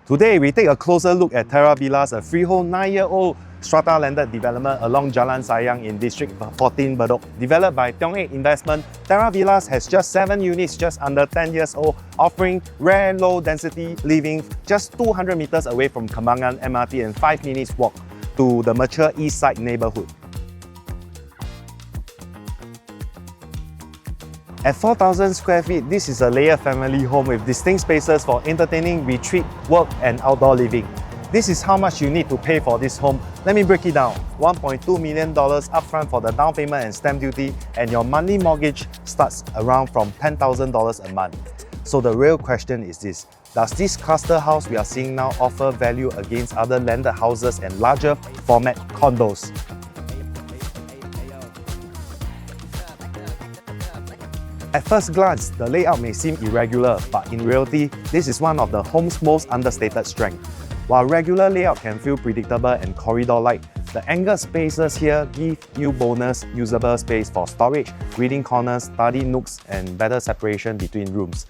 Today, we take a closer look at Terra Villas, a freehold 9-year-old strata landed development along Jalan Sayang in District 14, Bedok. Developed by Tiong Ek Investment, Terra Villas has just 7 units just under 10 years old, offering rare low-density living just 200 meters away from Kembangan MRT and 5 minutes walk to the mature east side neighborhood. At 4,000 square feet, this is a layered family home with distinct spaces for entertaining, retreat, work and outdoor living. This is how much you need to pay for this home. Let me break it down. $1.2 million upfront for the down payment and stamp duty, and your monthly mortgage starts around from $10,000 a month. So the real question is this: does this cluster house we are seeing now offer value against other landed houses and larger format condos? At first glance, the layout may seem irregular, but in reality, this is one of the home's most understated strengths. While regular layout can feel predictable and corridor-like, the angled spaces here give you bonus usable space for storage, reading corners, study nooks, and better separation between rooms.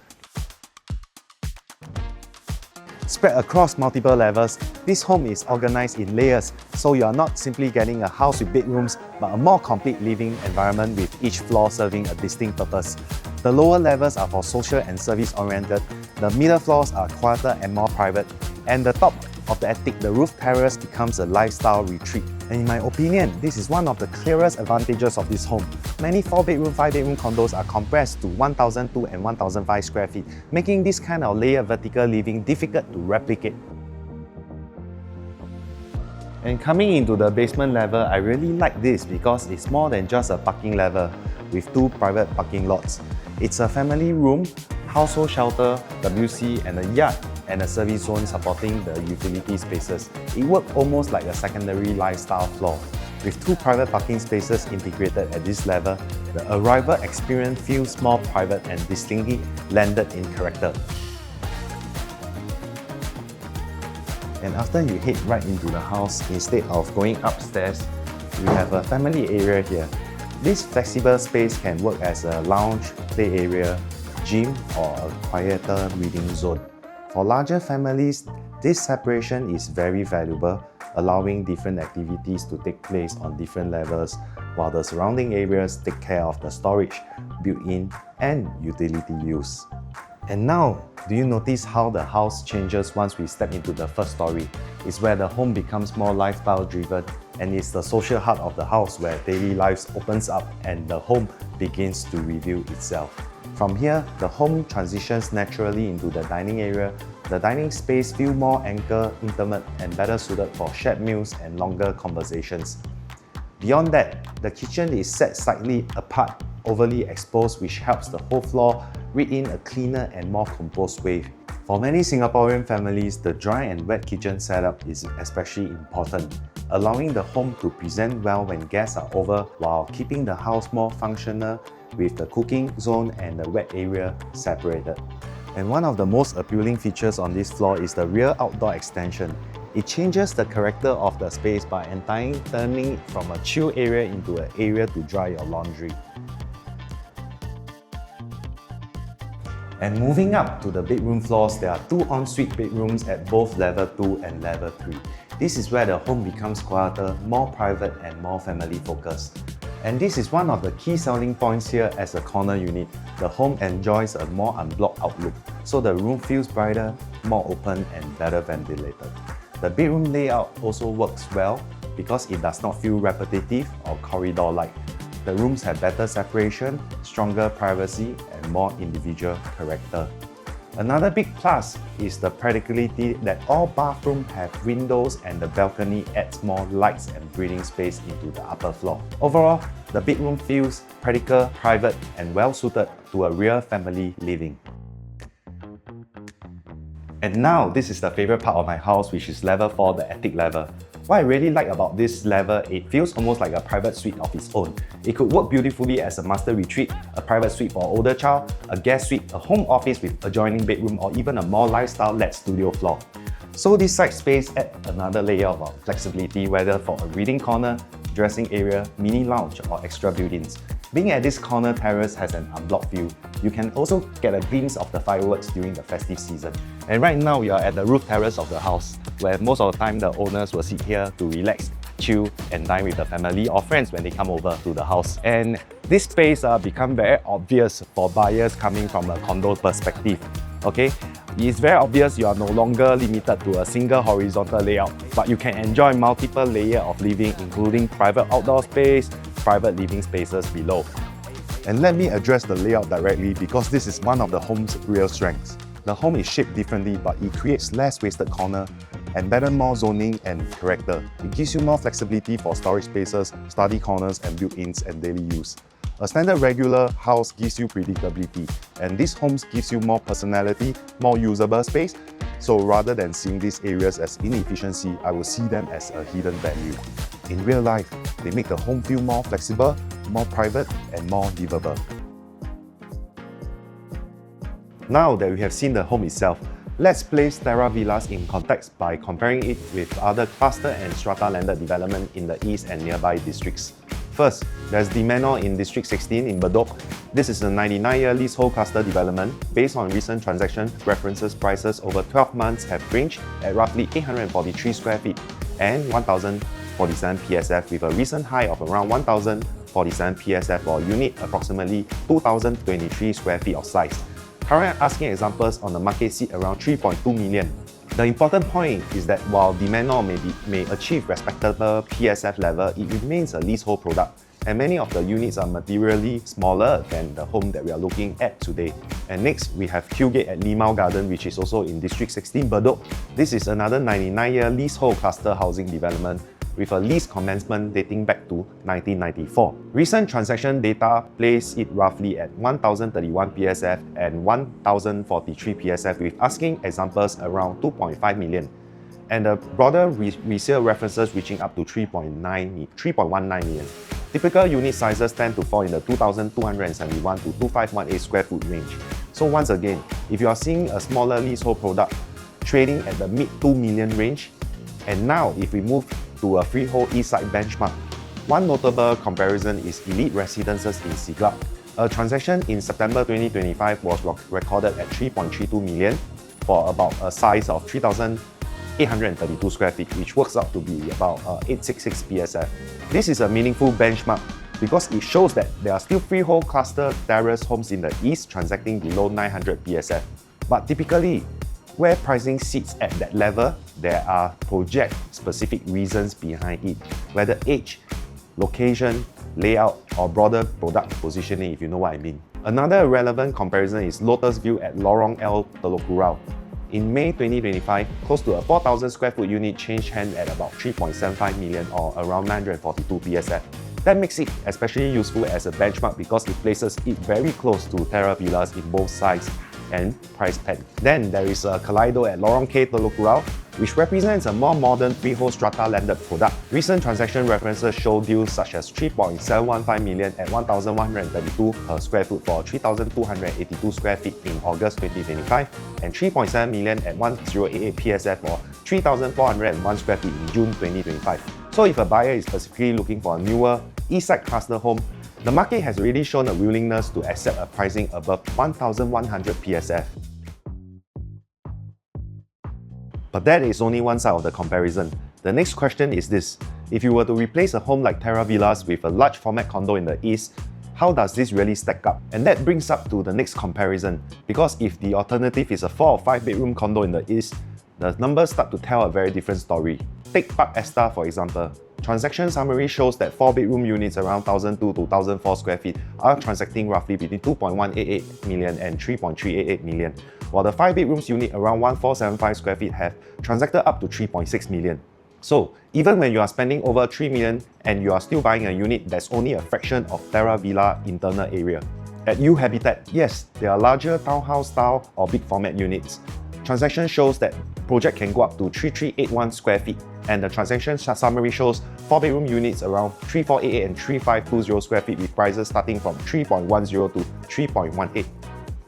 Spread across multiple levels, this home is organized in layers, so you are not simply getting a house with bedrooms, but a more complete living environment with each floor serving a distinct purpose. The lower levels are for social and service-oriented, the middle floors are quieter and more private, and the top of the attic, the roof terrace, becomes a lifestyle retreat. And in my opinion, this is one of the clearest advantages of this home. Many 4-bedroom, 5-bedroom condos are compressed to 1,002 and 1,005 square feet, making this kind of layered vertical living difficult to replicate. And coming into the basement level, I really like this because it's more than just a parking level with 2 private parking lots. It's a family room, household shelter, WC, and a yard and a service zone supporting the utility spaces. It works almost like a secondary lifestyle floor. With 2 private parking spaces integrated at this level, the arrival experience feels more private and distinctly landed in character. And after you head right into the house, instead of going upstairs, we have a family area here. This flexible space can work as a lounge, play area, gym, or a quieter reading zone. For larger families, this separation is very valuable, allowing different activities to take place on different levels, while the surrounding areas take care of the storage, built-in, and utility use. And now, do you notice how the house changes once we step into the first story? It's where the home becomes more lifestyle-driven, and it's the social heart of the house where daily life opens up and the home begins to reveal itself. From here, the home transitions naturally into the dining area. The dining space feels more anchored, intimate, and better suited for shared meals and longer conversations. Beyond that, the kitchen is set slightly apart, overly exposed, which helps the whole floor read in a cleaner and more composed way. For many Singaporean families, the dry and wet kitchen setup is especially important, allowing the home to present well when guests are over while keeping the house more functional with the cooking zone and the wet area separated. And one of the most appealing features on this floor is the rear outdoor extension. It changes the character of the space by turning it from a chill area into an area to dry your laundry. And moving up to the bedroom floors, there are 2 ensuite bedrooms at both level 2 and level 3. This is where the home becomes quieter, more private and more family focused. And this is one of the key selling points here as a corner unit. The home enjoys a more unblocked outlook, so the room feels brighter, more open and better ventilated. The bedroom layout also works well because it does not feel repetitive or corridor-like. The rooms have better separation, stronger privacy, and more individual character. Another big plus is the practicality that all bathrooms have windows and the balcony adds more lights and breathing space into the upper floor. Overall, the bedroom feels practical, private, and well suited to a real family living. And now, this is the favorite part of my house, which is level 4, the attic level. What I really like about this level, it feels almost like a private suite of its own. It could work beautifully as a master retreat, a private suite for an older child, a guest suite, a home office with adjoining bedroom, or even a more lifestyle-led studio floor. So this side space adds another layer of flexibility, whether for a reading corner, dressing area, mini lounge, or extra built-ins. Being at this corner terrace has an unblocked view. You can also get a glimpse of the fireworks during the festive season. And right now we are at the roof terrace of the house, where most of the time the owners will sit here to relax, chill and dine with the family or friends when they come over to the house. And this space become very obvious for buyers coming from a condo perspective. Okay, it's very obvious you are no longer limited to a single horizontal layout, but you can enjoy multiple layers of living, including private outdoor space, private living spaces below. And let me address the layout directly because this is one of the home's real strengths. The home is shaped differently, but it creates less wasted corner and better more zoning and character. It gives you more flexibility for storage spaces, study corners and built-ins and daily use. A standard regular house gives you predictability, and this home gives you more personality, more usable space. So rather than seeing these areas as inefficiency, I will see them as a hidden value. In real life, they make the home feel more flexible, more private and more livable. Now that we have seen the home itself, let's place Terra Villas in context by comparing it with other cluster and strata landed development in the east and nearby districts. First, there's the Manor in District 16 in Bedok. This is a 99-year leasehold cluster development. Based on recent transaction references, prices over 12 months have ranged at roughly 843 square feet and 1,047 PSF, with a recent high of around 1,047 PSF for a unit approximately 2,023 square feet of size. Current asking examples on the market sit around 3.2 million. The important point is that while the Manor may achieve respectable PSF level, it remains a leasehold product, and many of the units are materially smaller than the home that we are looking at today. And next, we have Qgate at Limau Garden, which is also in District 16 Bedok. This is another 99-year leasehold cluster housing development with a lease commencement dating back to 1994. Recent transaction data place it roughly at 1,031 PSF and 1,043 PSF, with asking examples around 2.5 million. And the broader resale references reaching up to 3.19 million. Typical unit sizes tend to fall in the 2,271 to 2,518 square foot range. So once again, if you are seeing a smaller leasehold product trading at the mid 2 million range, and now if we move to a freehold east side benchmark, one notable comparison is Elite Residences in Siglap. A transaction in September 2025 was recorded at 3.32 million for about a size of 3,832 square feet, which works out to be about 866 PSF. This is a meaningful benchmark because it shows that there are still freehold cluster terrace homes in the east transacting below 900 PSF. But typically, where pricing sits at that level, there are project-specific reasons behind it, whether age, location, layout, or broader product positioning, if you know what I mean. Another relevant comparison is Lotus View at Lorong L, Telok Kurau. In May 2025, close to a 4,000 square foot unit changed hands at about 3.75 million or around 942 PSF. That makes it especially useful as a benchmark because it places it very close to Terra Villas in both size and price band. Then there is a Kaleido at Lorong K, Telok Kurau, which represents a more modern freehold strata landed product. Recent transaction references show deals such as 3.715 million at 1,132 per square foot for 3,282 square feet in August 2025 and 3.7 million at 1,088 PSF for 3,401 square feet in June 2025. So if a buyer is specifically looking for a newer east side cluster home, the market has already shown a willingness to accept a pricing above 1,100 PSF. But that is only one side of the comparison. The next question is this: if you were to replace a home like Terra Villas with a large format condo in the east, how does this really stack up? And that brings up to the next comparison, because if the alternative is a 4 or 5 bedroom condo in the east, the numbers start to tell a very different story. Take Park Esta for example. Transaction summary shows that 4 bedroom units around 1,002 to 1,004 square feet are transacting roughly between 2.188 million and 3.388 million, while the 5 bedrooms unit around 1,475 square feet have transacted up to 3.6 million. So even when you are spending over 3 million and you are still buying a unit that's only a fraction of Terra Villa internal area. At U Habitat, yes, there are larger townhouse style or big format units. Transaction shows that project can go up to 3,381 square feet, and the transaction summary shows 4 bedroom units around 3,488 and 3,520 square feet with prices starting from 3.10 to 3.18.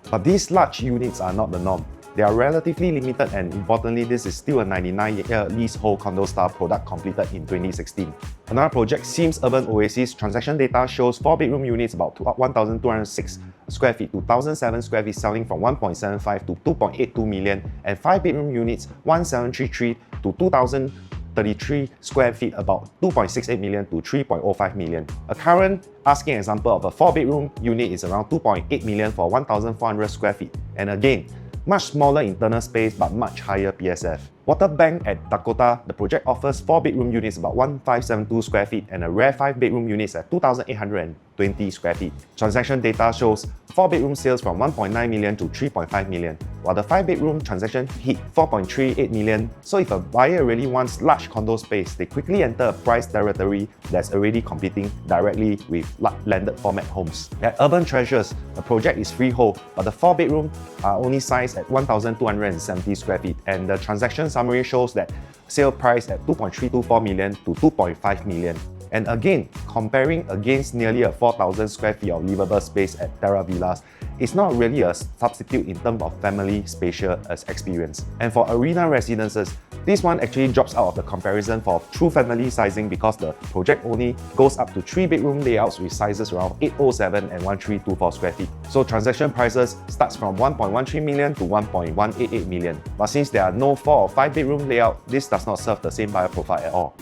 But these large units are not the norm. They are relatively limited, and importantly, this is still a 99-year leasehold condo-style product completed in 2016. Another project, Sims Urban Oasis, transaction data shows 4-bedroom units about 1,206 square feet to 1,007 square feet selling from 1.75 to 2.82 million, and 5-bedroom units 1,733 to 2,033 square feet about 2.68 million to 3.05 million. A current asking example of a 4-bedroom unit is around 2.8 million for 1,400 square feet, and again, much smaller internal space but much higher PSF. Waterbank at Dakota, the project offers 4-bedroom units about 1,572 square feet and a rare 5-bedroom units at 2,820 square feet. Transaction data shows 4-bedroom sales from 1.9 million to 3.5 million, while the 5-bedroom transaction hit 4.38 million. So if a buyer really wants large condo space, they quickly enter a price territory that's already competing directly with landed format homes. At Urban Treasures, the project is freehold, but the 4-bedroom are only sized at 1,270 square feet, and the transaction summary shows that sale price at 2.324 million to 2.5 million. And again, comparing against nearly a 4,000 square feet of livable space at Terra Villas, it's not really a substitute in terms of family spatial experience. And for arena residences, this one actually drops out of the comparison for true family sizing because the project only goes up to 3-bedroom layouts with sizes around 807 and 1324 square feet. So transaction prices starts from 1.13 million to 1.188 million. But since there are no 4 or 5-bedroom layout, this does not serve the same buyer profile at all.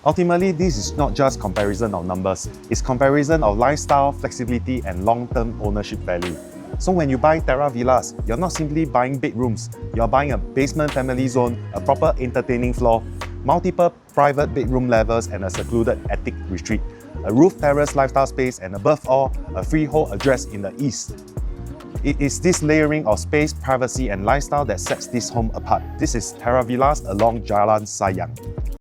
Ultimately, this is not just comparison of numbers, it's comparison of lifestyle, flexibility, and long-term ownership value. So when you buy Terra Villas, you're not simply buying bedrooms, you're buying a basement family zone, a proper entertaining floor, multiple private bedroom levels, and a secluded attic retreat, a roof terrace lifestyle space, and above all, a freehold address in the east. It is this layering of space, privacy, and lifestyle that sets this home apart. This is Terra Villas along Jalan Sayang.